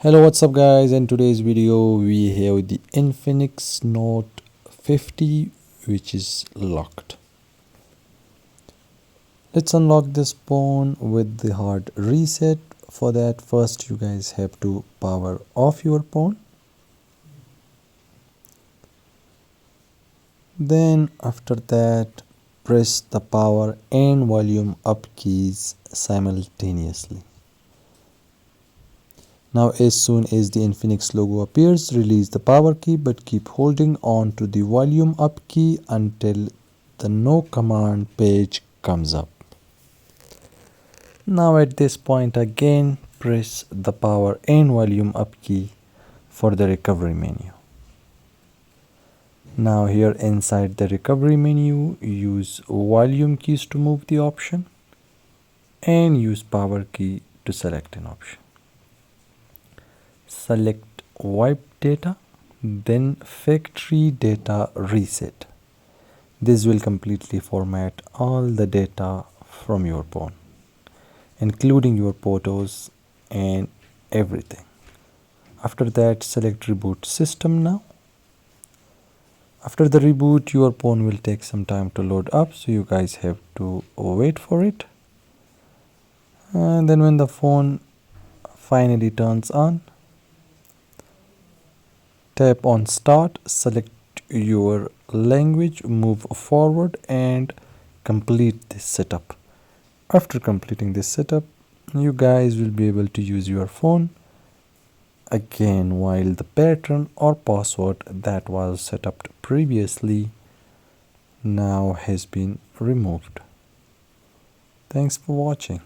Hello, what's up guys? In today's video we have the Infinix Note 50 which is locked. Let's unlock this phone with the hard reset. For that, first you guys have to power off your phone. Then after that, press the power and volume up keys simultaneously. Now as soon as the Infinix logo appears, release the power key but keep holding on to the volume up key until the no command page comes up. Now at this point again press the power and volume up key for the recovery menu. Now here inside the recovery menu, use volume keys to move the option and use power key to select an option. Select wipe data, then factory data reset. This will completely format all the data from your phone, including your photos and everything. After that, select reboot system now. After the reboot, your phone will take some time to load up, so you guys have to wait for it. And then when the phone finally turns on, tap on start, select your language, move forward and complete this setup. After completing this setup, you guys will be able to use your phone again while the pattern or password that was set up previously now has been removed. Thanks for watching.